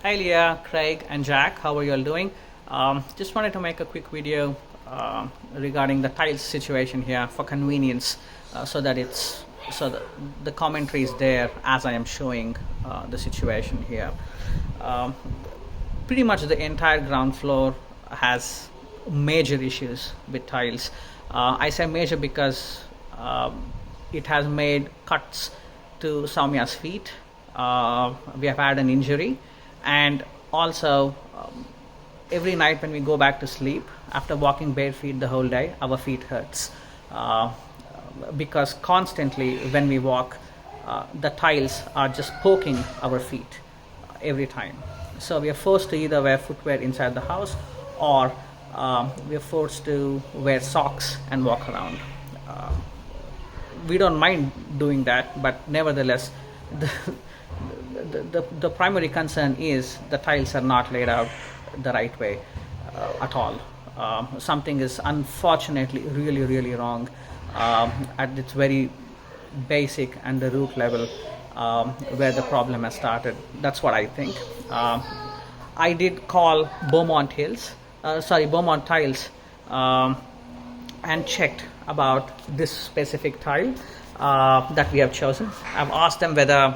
Hi Leah, Craig and Jack, how are you all doing? Just wanted to make a quick video regarding the tiles situation here for convenience, so that the commentary is there as I am showing the situation here. Um, Pretty much the entire ground floor has major issues with tiles. I say major because it has made cuts to Soumya's feet. We have had an injury, and also every night when we go back to sleep after walking bare feet the whole day, our feet hurts because constantly when we walk, the tiles are just poking our feet every time. So we are forced to either wear footwear inside the house, or we are forced to wear socks and walk around. Uh, we don't mind doing that, but nevertheless, the, the primary concern is the tiles are not laid out the right way at all. Something is unfortunately really wrong at its very basic and the root level, where the problem has started. That's what I think. I did call Beaumont Tiles, and checked about this specific tile that we have chosen. I've asked them whether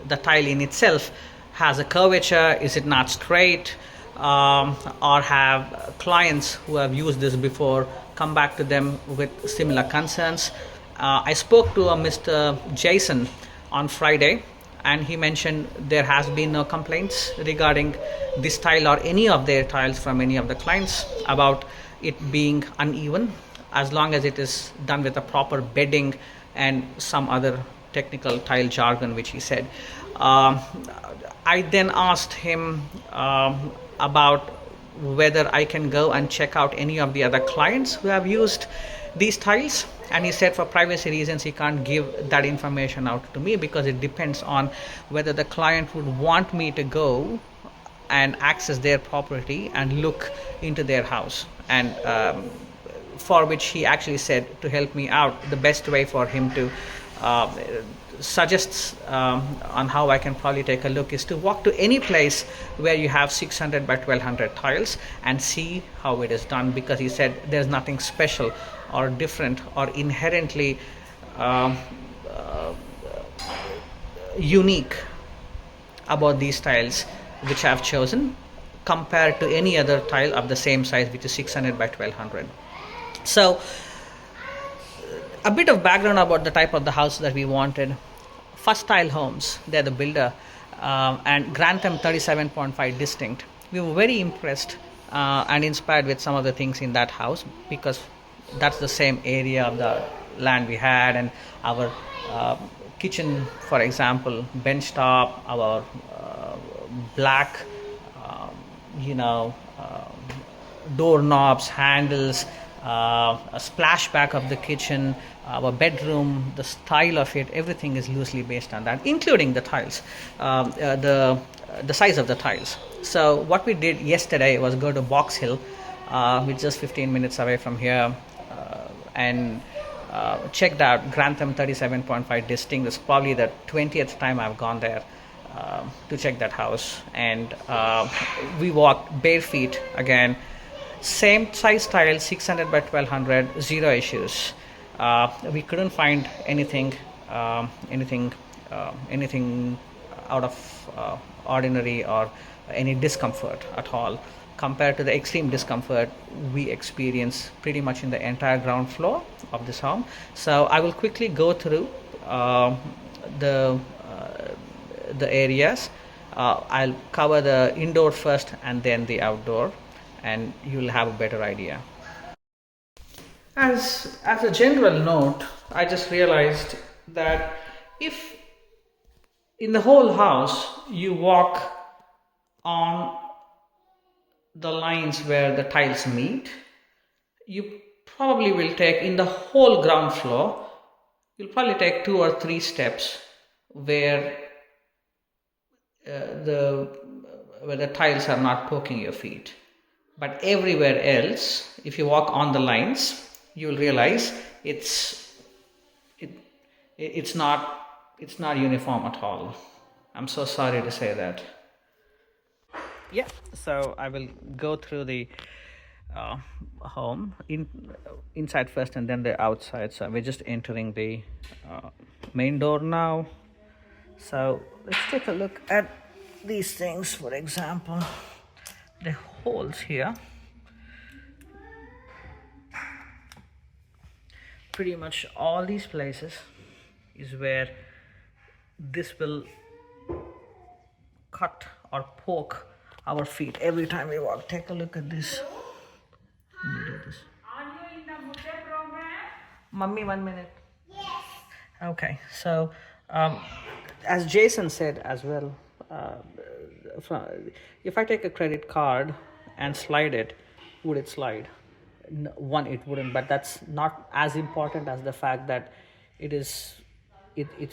the tile in itself has a curvature, is it not straight, or have clients who have used this before come back to them with similar concerns. I spoke to a Mr. Jason on Friday, and he mentioned there has been no complaints regarding this tile or any of their tiles from any of the clients about it being uneven, as long as it is done with a proper bedding and some other technical tile jargon which he said. I then asked him about whether I can go and check out any of the other clients who have used these tiles, and he said for privacy reasons he can't give that information out to me because it depends on whether the client would want me to go and access their property and look into their house, and for which he actually said to help me out, the best way for him to suggests on how I can probably take a look is to walk to any place where you have 600 by 1200 tiles and see how it is done, because he said there's nothing special or different or inherently unique about these tiles which I've chosen compared to any other tile of the same size, which is 600 by 1200. So a bit of background about the type of the house that we wanted. First Tile Homes, they're the builder, and Grantham 37.5 Distinct. We were very impressed and inspired with some of the things in that house, because that's the same area of the land we had, and our kitchen, for example, bench top, our black, you know, doorknobs, handles, a splashback of the kitchen, our bedroom, the style of it, everything is loosely based on that, including the tiles, the size of the tiles. So what we did yesterday was go to Box Hill, which is just 15 minutes away from here, and checked out Grantham 37.5 Distinct. It's probably the 20th time I've gone there to check that house, and we walked bare feet again. Same size tile, 600 by 1200, zero issues. We couldn't find anything out of ordinary or any discomfort at all, compared to the extreme discomfort we experience pretty much in the entire ground floor of this home. So I will quickly go through the areas. I'll cover the indoor first and then the outdoor, and you'll have a better idea. As a general note, I just realized that if in the whole house you walk on the lines where the tiles meet, you probably will take, in the whole ground floor, you'll probably take 2 or 3 steps where the tiles are not poking your feet. But everywhere else, if you walk on the lines, you will realize it's not uniform at all. I'm so sorry to say that. Yeah, so I will go through the uh, home inside first and then the outside. So we're just entering the uh, main door now. So let's take a look at these things. For example, the holes here, pretty much all these places is where this will cut or poke our feet every time we walk. Take a look at this. Let me do this. Are you in the Buddha program? Mummy, 1 minute. Okay, so as Jason said as well, uh, if I take a credit card and slide it, would it slide? One, it wouldn't, but that's not as important as the fact that it's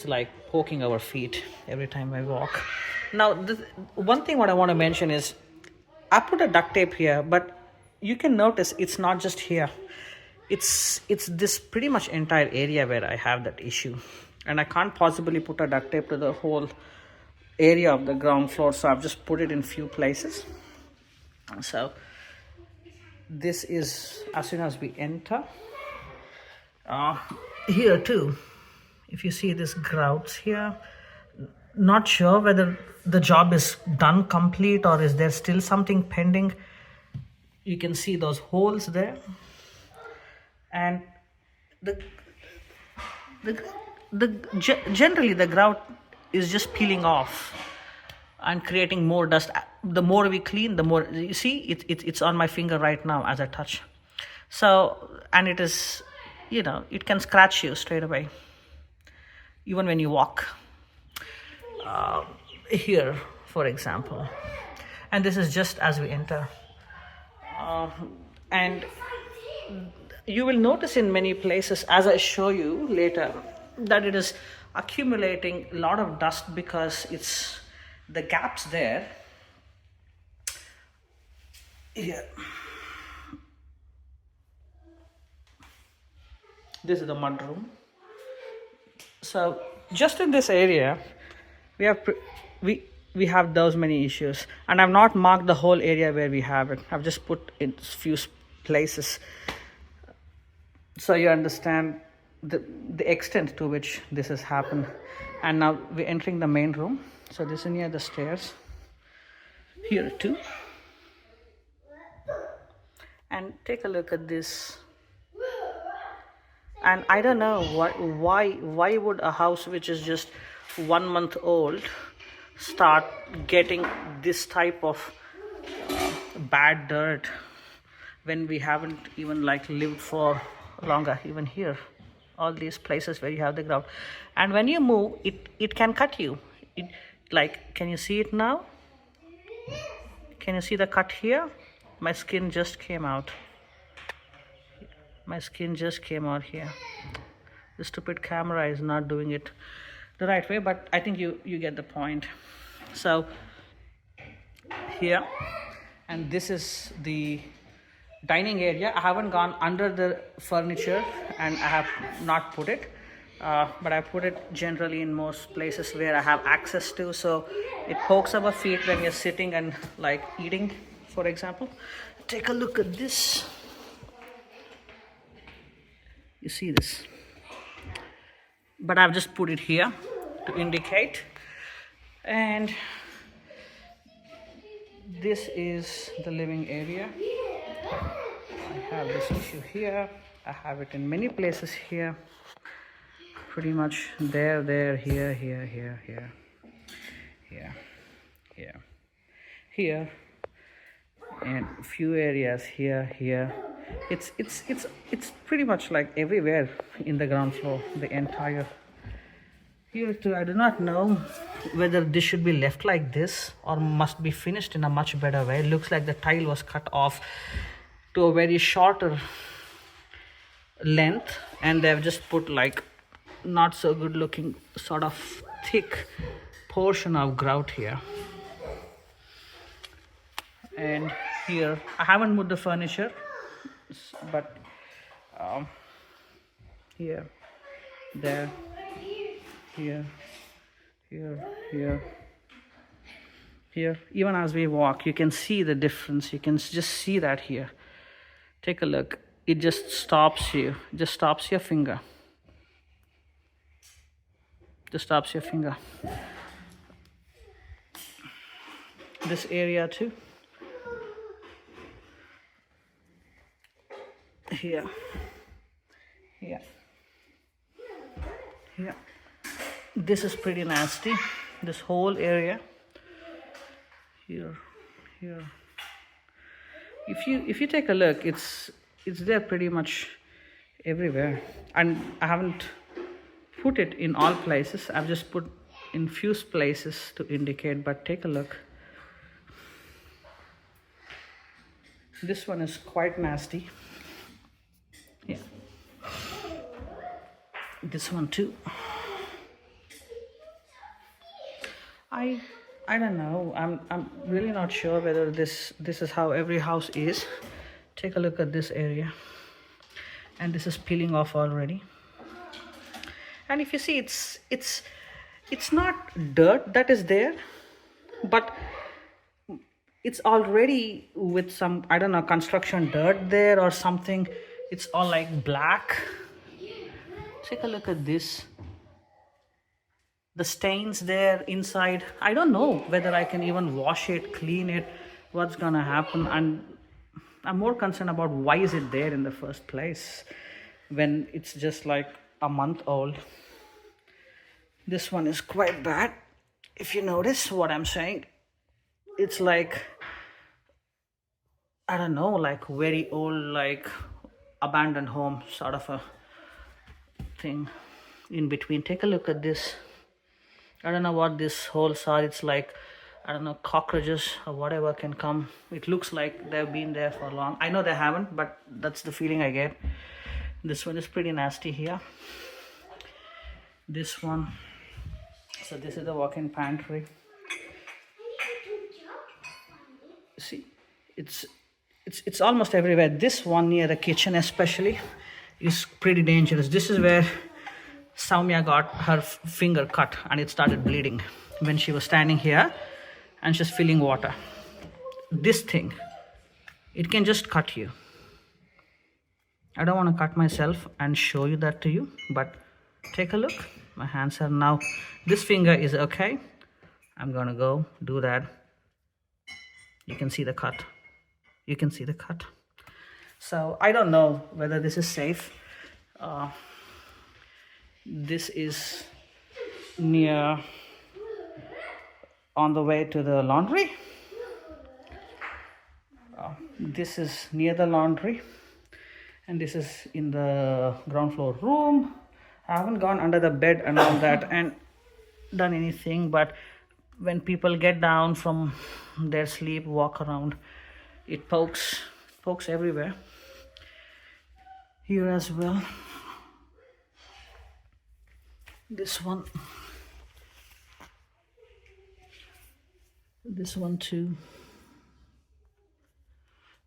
like poking our feet every time I walk. Now, one thing what I want to mention is I put a duct tape here, but you can notice it's not just here. It's this pretty much entire area where I have that issue, and I can't possibly put a duct tape to the whole area of the ground floor, so I've just put it in few places. So this is as soon as we enter. Here too, if you see this grouts here, not sure whether the job is done complete or is there still something pending. You can see those holes there, and generally the grout is just peeling off and creating more dust. The more we clean, the more you see it's on my finger right now as I touch. So, and it is, it can scratch you straight away even when you walk. Here, for example, and this is just as we enter, and you will notice in many places, as I show you later, that it is accumulating a lot of dust because it's the gaps there. Here, this is the mud room. So just in this area, we have those many issues, and I've not marked the whole area where we have it. I've just put in few places, so you understand the extent to which this has happened. And now we're entering the main room. So this is near the stairs. Here too. And take a look at this. And I don't know why would a house which is just 1 month old start getting this type of bad dirt when we haven't even lived for longer. Even here, all these places where you have the ground, and when you move it can cut you. Can you see it now? Can you see the cut here? My skin just came out. Here. The stupid camera is not doing it the right way, but I think you get the point. So here, and this is the dining area. I haven't gone under the furniture and I have not put it, but I put it generally in most places where I have access to, so it pokes our feet when you're sitting and eating, for example. Take a look at this. You see this, but I've just put it here to indicate. And this is the living area. I have this issue here. I have it in many places here. Pretty much there, here, and a few areas here. It's pretty much everywhere in the ground floor, the entire. Here too, I do not know whether this should be left like this or must be finished in a much better way. It looks like the tile was cut off to a very shorter length, and they've just put not so good looking sort of thick portion of grout here. And here, I haven't moved the furniture, but here, there, here, Here, even as we walk, you can see the difference. You can just see that here. Take a look. It just stops you. Just stops your finger. Just stops your finger. This area too. Here. Here. Here. This is pretty nasty. This whole area. Here. Here. If you take a look, it's there pretty much everywhere, and I haven't put it in all places. I've just put in few places to indicate, but take a look. This one is quite nasty. Yeah. This one too. I don't know. I'm really not sure whether this is how every house is. Take a look at this area, and this is peeling off already. And if you see, it's not dirt that is there, but it's already with some, I don't know, construction dirt there or something. It's all like black. Take a look at this. The stains there inside. I don't know whether I can even wash it, clean it, what's gonna happen. And I'm more concerned about why is it there in the first place when it's just like a month old. This one is quite bad. If you notice what I'm saying, it's like, I don't know, like very old, like abandoned home sort of a thing in between. Take a look at this. I don't know what this holes are. It's like, I don't know, cockroaches or whatever can come. It looks like they've been there for long. I know they haven't, but that's the feeling I get. This one is pretty nasty here. This one. So this is the walk-in pantry. See, it's almost everywhere. This one near the kitchen especially is pretty dangerous. This is where Soumya got her finger cut and it started bleeding when she was standing here and she's filling water. This thing, it can just cut you. I don't want to cut myself and show you that to you, but take a look. My hands are now, this finger is okay. I'm gonna go do that. You can see the cut. You can see the cut. So I don't know whether this is safe. This is near, on the way to the laundry. This is near the laundry, and this is in the ground floor room. I haven't gone under the bed and all that and done anything, but when people get down from their sleep, walk around, it pokes everywhere. Here as well. This one too.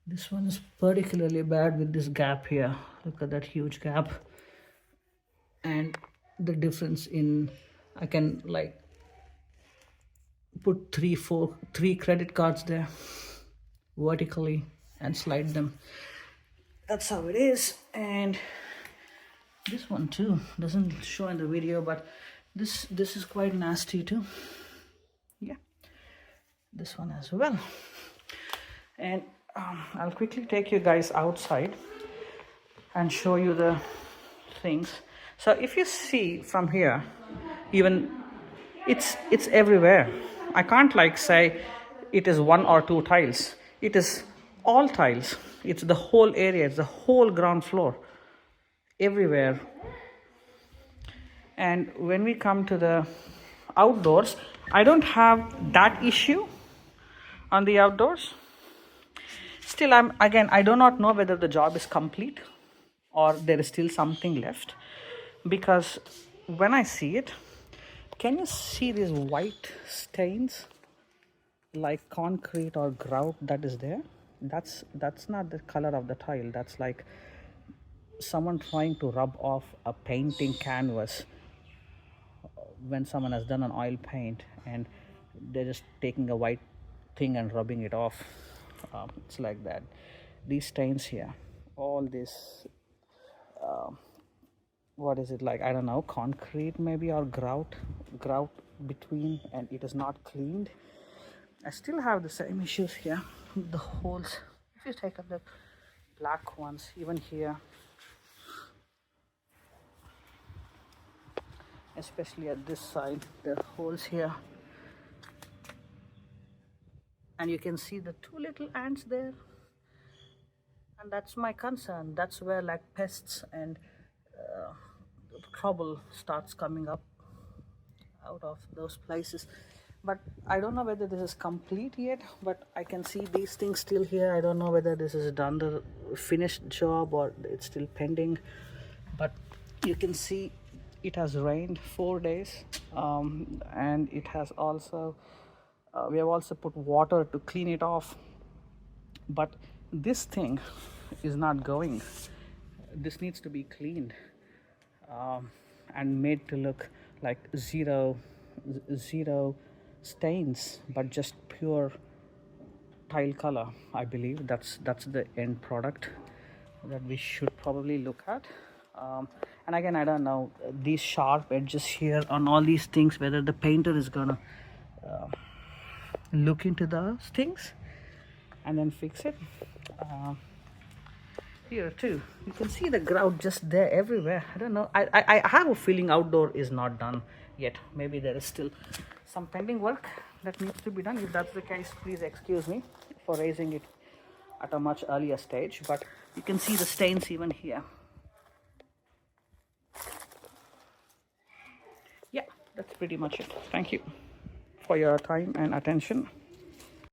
This one is particularly bad with this gap here. Look at that huge gap. And the difference in, I can like put three credit cards there vertically and slide them. That's how it is. And this one too doesn't show in the video, but this is quite nasty too. Yeah, this one as well. And I'll quickly take you guys outside and show you the things. So if you see from here, even it's everywhere. I can't like say it is one or two tiles. It is all tiles. It's the whole area. It's the whole ground floor. Everywhere. And when we come to the outdoors, I don't have that issue on the outdoors. Still, I do not know whether the job is complete or there is still something left, because when I see it, can you see these white stains like concrete or grout that is there? That's not the color of the tile. That's like someone trying to rub off a painting canvas when someone has done an oil paint and they're just taking a white thing and rubbing it off. It's like that. These stains here, all this, what is it, like, I don't know, concrete maybe, or grout between, and it is not cleaned. I still have the same issues here. The holes, if you take a look, black ones even here, especially at this side, the holes here. And you can see the two little ants there, and that's my concern. That's where like pests and trouble starts coming up out of those places. But I don't know whether this is complete yet, but I can see these things still here. I don't know whether this is done the finished job or it's still pending. But you can see it has rained 4 days, and it has also we have also put water to clean it off. But this thing is not going. This needs to be cleaned, and made to look like zero stains, but just pure tile color. I believe that's the end product that we should probably look at. And again, I don't know, these sharp edges here on all these things, whether the painter is gonna look into those things and then fix it. Here too, you can see the grout just there everywhere. I don't know, I have a feeling outdoor is not done yet. Maybe there is still some pending work that needs to be done. If that's the case, please excuse me for raising it at a much earlier stage. But you can see the stains even here. Yeah, that's pretty much it. Thank you for your time and attention.